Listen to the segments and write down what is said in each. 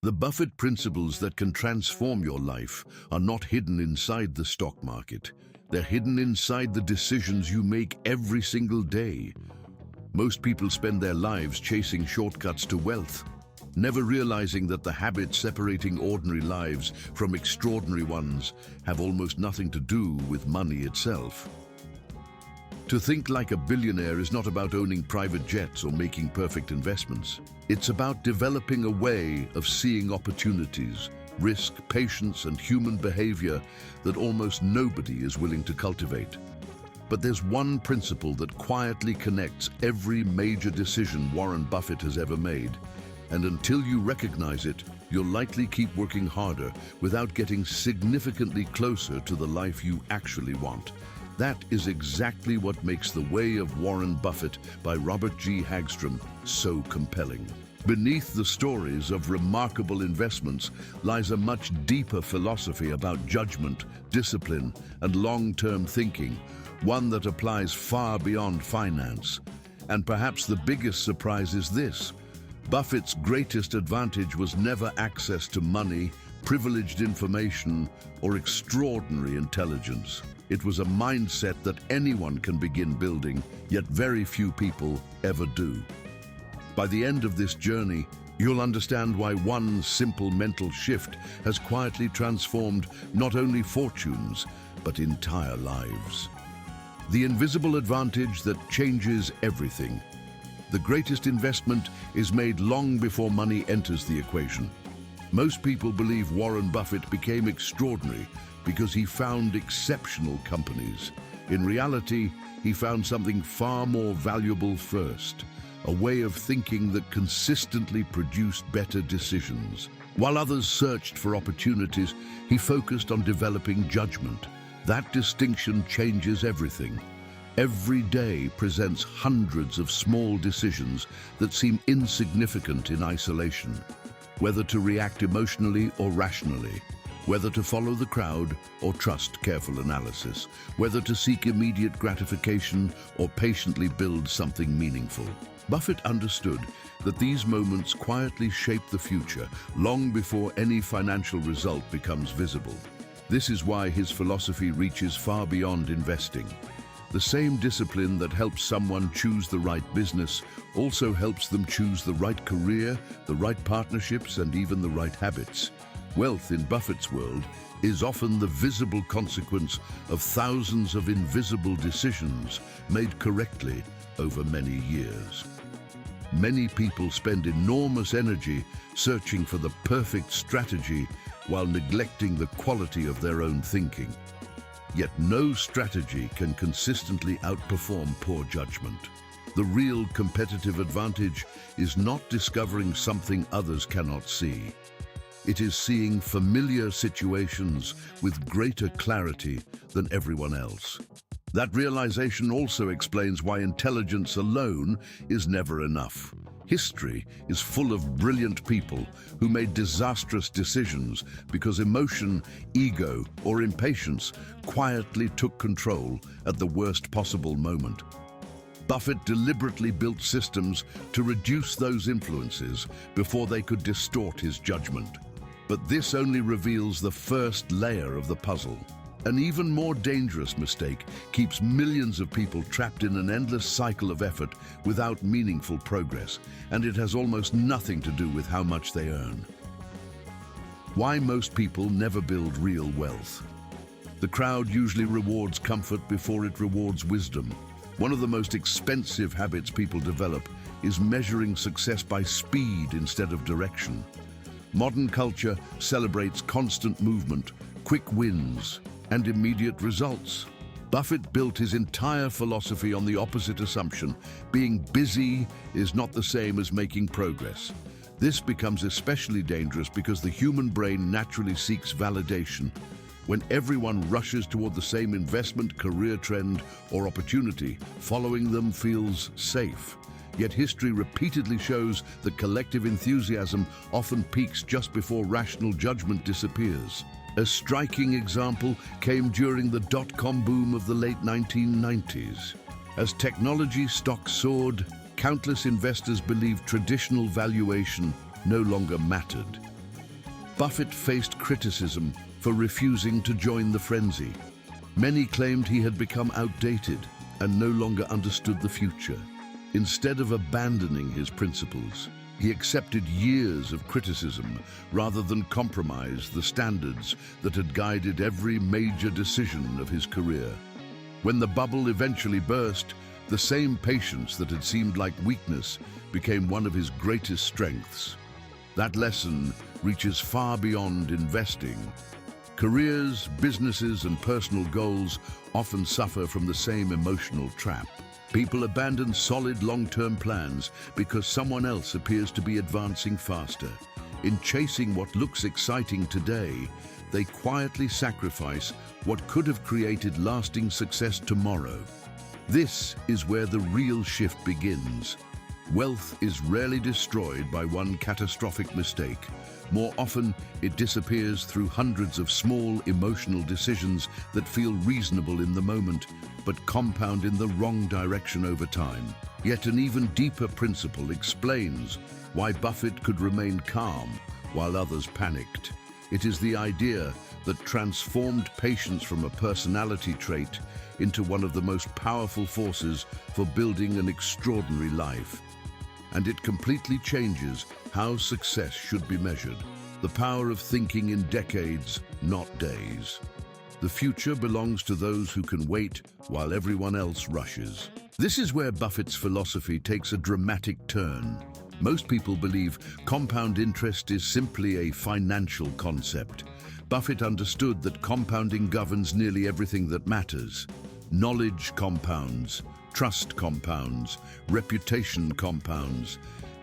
The Buffett principles that can transform your life are not hidden inside the stock market. They're hidden inside the decisions you make every single day. Most people spend their lives chasing shortcuts to wealth, never realizing that the habits separating ordinary lives from extraordinary ones have almost nothing to do with money itself. To think like a billionaire is not about owning private jets or making perfect investments. It's about developing a way of seeing opportunities, risk, patience, and human behavior that almost nobody is willing to cultivate. But there's one principle that quietly connects every major decision Warren Buffett has ever made. And until you recognize it, you'll likely keep working harder without getting significantly closer to the life you actually want. That is exactly what makes The Way of Warren Buffett by Robert G. Hagstrom so compelling. Beneath the stories of remarkable investments lies a much deeper philosophy about judgment, discipline, and long-term thinking, one that applies far beyond finance. And perhaps the biggest surprise is this: Buffett's greatest advantage was never access to money, privileged information, or extraordinary intelligence. It was a mindset that anyone can begin building, yet very few people ever do. By the end of this journey, you'll understand why one simple mental shift has quietly transformed not only fortunes, but entire lives. The invisible advantage that changes everything. The greatest investment is made long before money enters the equation. Most people believe Warren Buffett became extraordinary because he found exceptional companies. In reality, he found something far more valuable first: a way of thinking that consistently produced better decisions. While others searched for opportunities, he focused on developing judgment. That distinction changes everything. Every day presents hundreds of small decisions that seem insignificant in isolation. Whether to react emotionally or rationally, whether to follow the crowd or trust careful analysis, whether to seek immediate gratification or patiently build something meaningful. Buffett understood that these moments quietly shape the future long before any financial result becomes visible. This is why his philosophy reaches far beyond investing. The same discipline that helps someone choose the right business also helps them choose the right career, the right partnerships, and even the right habits. Wealth in Buffett's world is often the visible consequence of thousands of invisible decisions made correctly over many years. Many people spend enormous energy searching for the perfect strategy while neglecting the quality of their own thinking. Yet no strategy can consistently outperform poor judgment. The real competitive advantage is not discovering something others cannot see. It is seeing familiar situations with greater clarity than everyone else. That realization also explains why intelligence alone is never enough. History is full of brilliant people who made disastrous decisions because emotion, ego, or impatience quietly took control at the worst possible moment. Buffett deliberately built systems to reduce those influences before they could distort his judgment. But this only reveals the first layer of the puzzle. An even more dangerous mistake keeps millions of people trapped in an endless cycle of effort without meaningful progress, and it has almost nothing to do with how much they earn. Why most people never build real wealth. The crowd usually rewards comfort before it rewards wisdom. One of the most expensive habits people develop is measuring success by speed instead of direction. Modern culture celebrates constant movement, quick wins, and immediate results. Buffett built his entire philosophy on the opposite assumption: being busy is not the same as making progress. This becomes especially dangerous because the human brain naturally seeks validation. When everyone rushes toward the same investment, career trend, or opportunity, following them feels safe. Yet history repeatedly shows that collective enthusiasm often peaks just before rational judgment disappears. A striking example came during the dot-com boom of the late 1990s. As technology stocks soared, countless investors believed traditional valuation no longer mattered. Buffett faced criticism for refusing to join the frenzy. Many claimed he had become outdated and no longer understood the future. Instead of abandoning his principles, he accepted years of criticism rather than compromise the standards that had guided every major decision of his career. When the bubble eventually burst, the same patience that had seemed like weakness became one of his greatest strengths. That lesson reaches far beyond investing. Careers, businesses, and personal goals often suffer from the same emotional trap. People abandon solid long-term plans because someone else appears to be advancing faster. In chasing what looks exciting today, they quietly sacrifice what could have created lasting success tomorrow. This is where the real shift begins. Wealth is rarely destroyed by one catastrophic mistake. More often, it disappears through hundreds of small emotional decisions that feel reasonable in the moment, but compound in the wrong direction over time. Yet an even deeper principle explains why Buffett could remain calm while others panicked. It is the idea that transformed patience from a personality trait into one of the most powerful forces for building an extraordinary life. And it completely changes how success should be measured. The power of thinking in decades, not days. The future belongs to those who can wait while everyone else rushes. This is where Buffett's philosophy takes a dramatic turn. Most people believe compound interest is simply a financial concept. Buffett understood that compounding governs nearly everything that matters. Knowledge compounds, trust compounds, reputation compounds,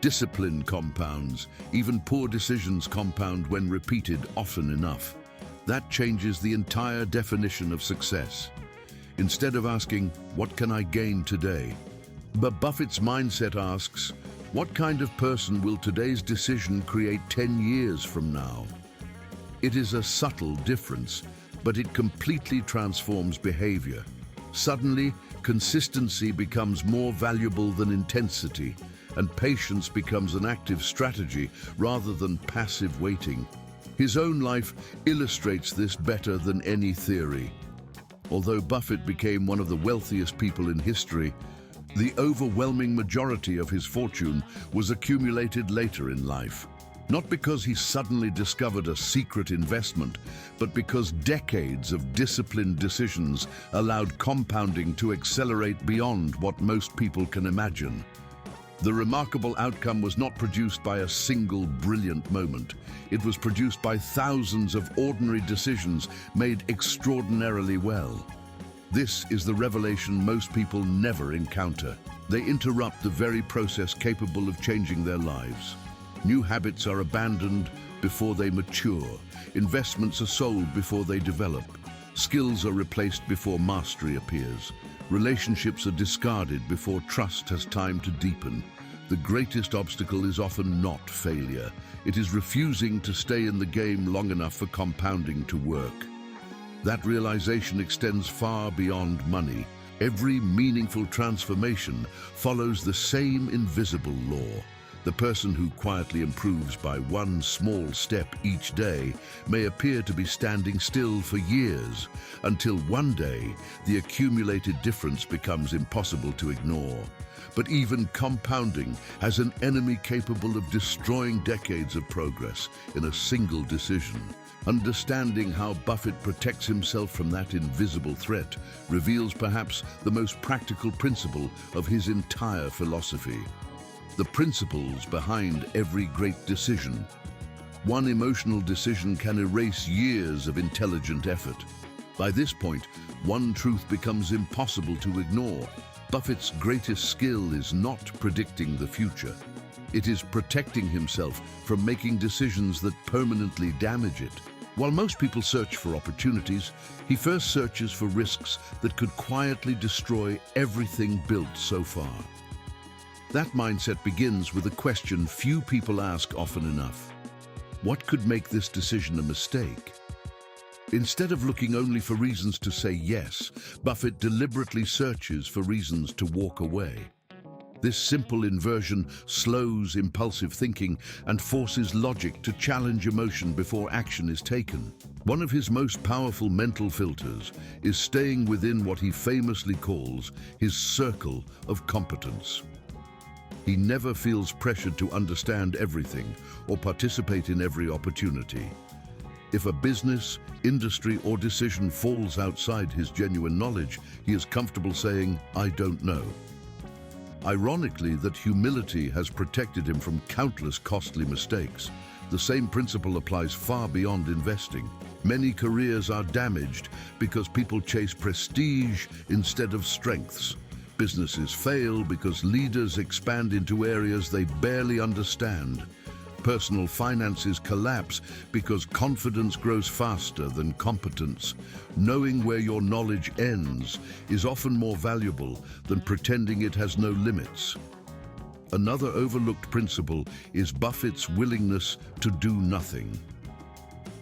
discipline compounds, even poor decisions compound when repeated often enough. That changes the entire definition of success. Instead of asking, "What can I gain today?" But Buffett's mindset asks, "What kind of person will today's decision create 10 years from now?" It is a subtle difference, but it completely transforms behavior. Suddenly, consistency becomes more valuable than intensity, and patience becomes an active strategy rather than passive waiting. His own life illustrates this better than any theory. Although Buffett became one of the wealthiest people in history, the overwhelming majority of his fortune was accumulated later in life. Not because he suddenly discovered a secret investment, but because decades of disciplined decisions allowed compounding to accelerate beyond what most people can imagine. The remarkable outcome was not produced by a single brilliant moment. It was produced by thousands of ordinary decisions made extraordinarily well. This is the revelation most people never encounter. They interrupt the very process capable of changing their lives. New habits are abandoned before they mature. Investments are sold before they develop. Skills are replaced before mastery appears. Relationships are discarded before trust has time to deepen. The greatest obstacle is often not failure. It is refusing to stay in the game long enough for compounding to work. That realization extends far beyond money. Every meaningful transformation follows the same invisible law. The person who quietly improves by one small step each day may appear to be standing still for years, until one day the accumulated difference becomes impossible to ignore. But even compounding has an enemy capable of destroying decades of progress in a single decision. Understanding how Buffett protects himself from that invisible threat reveals perhaps the most practical principle of his entire philosophy. The principles behind every great decision. One emotional decision can erase years of intelligent effort. By this point, one truth becomes impossible to ignore. Buffett's greatest skill is not predicting the future. It is protecting himself from making decisions that permanently damage it. While most people search for opportunities, he first searches for risks that could quietly destroy everything built so far. That mindset begins with a question few people ask often enough. What could make this decision a mistake? Instead of looking only for reasons to say yes, Buffett deliberately searches for reasons to walk away. This simple inversion slows impulsive thinking and forces logic to challenge emotion before action is taken. One of his most powerful mental filters is staying within what he famously calls his circle of competence. He never feels pressured to understand everything or participate in every opportunity. If a business, industry, or decision falls outside his genuine knowledge, he is comfortable saying, "I don't know." Ironically, that humility has protected him from countless costly mistakes. The same principle applies far beyond investing. Many careers are damaged because people chase prestige instead of strengths. Businesses fail because leaders expand into areas they barely understand. Personal finances collapse because confidence grows faster than competence. Knowing where your knowledge ends is often more valuable than pretending it has no limits. Another overlooked principle is Buffett's willingness to do nothing.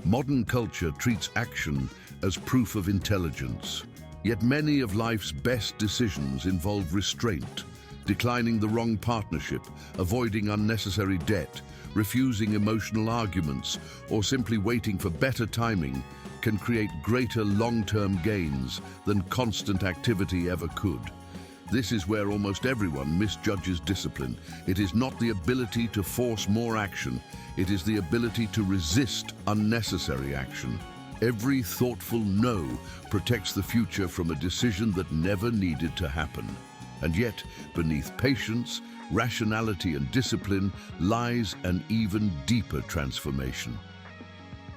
Modern culture treats action as proof of intelligence, yet many of life's best decisions involve restraint. Declining the wrong partnership, avoiding unnecessary debt, refusing emotional arguments, or simply waiting for better timing can create greater long-term gains than constant activity ever could. This is where almost everyone misjudges discipline. It is not the ability to force more action, it is the ability to resist unnecessary action. Every thoughtful no protects the future from a decision that never needed to happen. And yet, beneath patience, rationality, and discipline lies an even deeper transformation.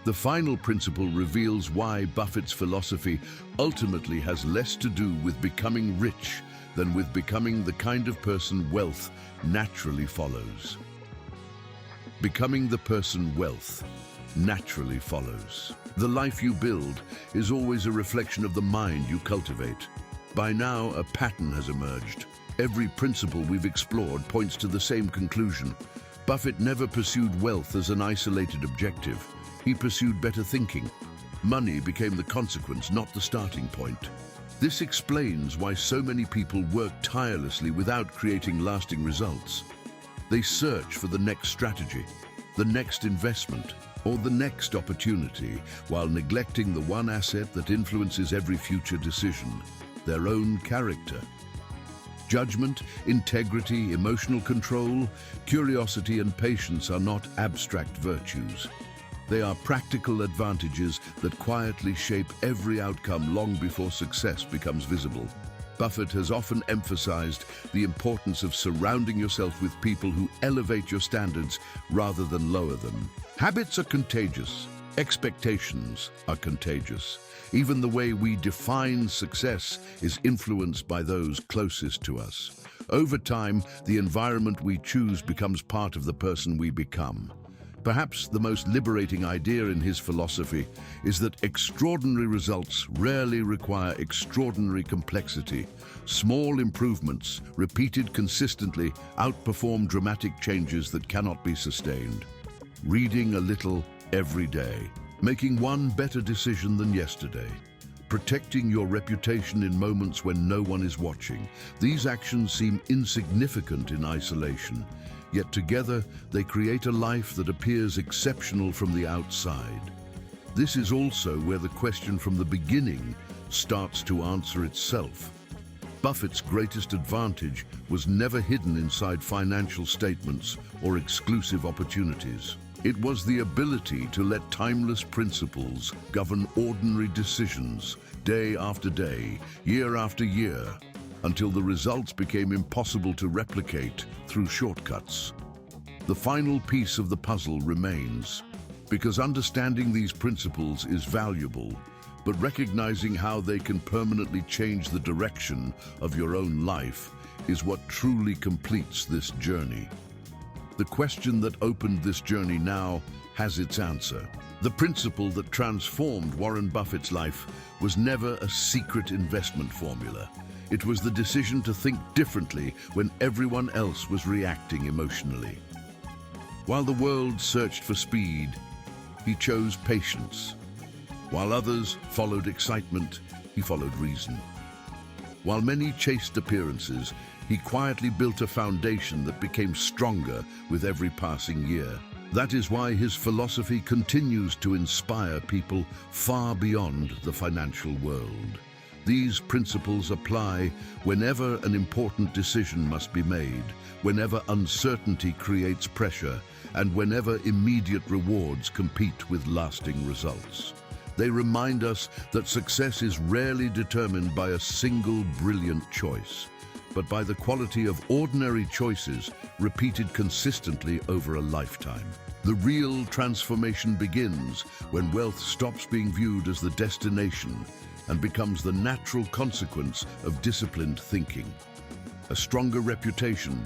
The final principle reveals why Buffett's philosophy ultimately has less to do with becoming rich than with becoming the kind of person wealth naturally follows. Becoming the person wealth naturally follows. The life you build is always a reflection of the mind you cultivate. By now, a pattern has emerged. Every principle we've explored points to the same conclusion. Buffett never pursued wealth as an isolated objective. He pursued better thinking. Money became the consequence, not the starting point. This explains why so many people work tirelessly without creating lasting results. They search for the next strategy, the next investment, or the next opportunity, while neglecting the one asset that influences every future decision: their own character. Judgment, integrity, emotional control, curiosity, and patience are not abstract virtues. They are practical advantages that quietly shape every outcome long before success becomes visible. Buffett has often emphasized the importance of surrounding yourself with people who elevate your standards rather than lower them. Habits are contagious. Expectations are contagious. Even the way we define success is influenced by those closest to us. Over time, the environment we choose becomes part of the person we become. Perhaps the most liberating idea in his philosophy is that extraordinary results rarely require extraordinary complexity. Small improvements, repeated consistently, outperform dramatic changes that cannot be sustained. Reading a little every day, making one better decision than yesterday, protecting your reputation in moments when no one is watching. These actions seem insignificant in isolation, yet together they create a life that appears exceptional from the outside. This is also where the question from the beginning starts to answer itself. Buffett's greatest advantage was never hidden inside financial statements or exclusive opportunities. It was the ability to let timeless principles govern ordinary decisions, day after day, year after year, until the results became impossible to replicate through shortcuts. The final piece of the puzzle remains, because understanding these principles is valuable, but recognizing how they can permanently change the direction of your own life is what truly completes this journey. The question that opened this journey now has its answer. The principle that transformed Warren Buffett's life was never a secret investment formula. It was the decision to think differently when everyone else was reacting emotionally. While the world searched for speed, he chose patience. While others followed excitement, he followed reason. While many chased appearances, he quietly built a foundation that became stronger with every passing year. That is why his philosophy continues to inspire people far beyond the financial world. These principles apply whenever an important decision must be made, whenever uncertainty creates pressure, and whenever immediate rewards compete with lasting results. They remind us that success is rarely determined by a single brilliant choice, but by the quality of ordinary choices repeated consistently over a lifetime. The real transformation begins when wealth stops being viewed as the destination and becomes the natural consequence of disciplined thinking. A stronger reputation,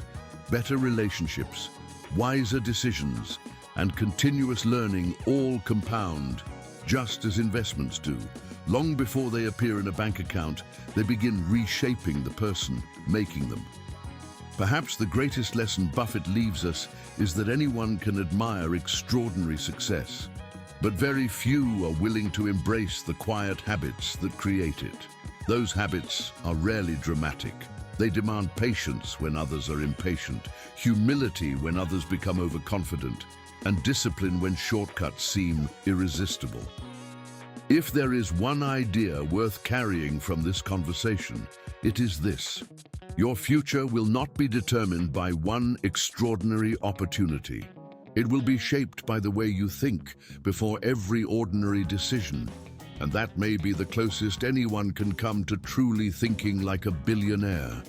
better relationships, wiser decisions, and continuous learning all compound, just as investments do. Long before they appear in a bank account, they begin reshaping the person making them. Perhaps the greatest lesson Buffett leaves us is that anyone can admire extraordinary success, but very few are willing to embrace the quiet habits that create it. Those habits are rarely dramatic. They demand patience when others are impatient, humility when others become overconfident, and discipline when shortcuts seem irresistible. If there is one idea worth carrying from this conversation, it is this: your future will not be determined by one extraordinary opportunity. It will be shaped by the way you think before every ordinary decision, and that may be the closest anyone can come to truly thinking like a billionaire.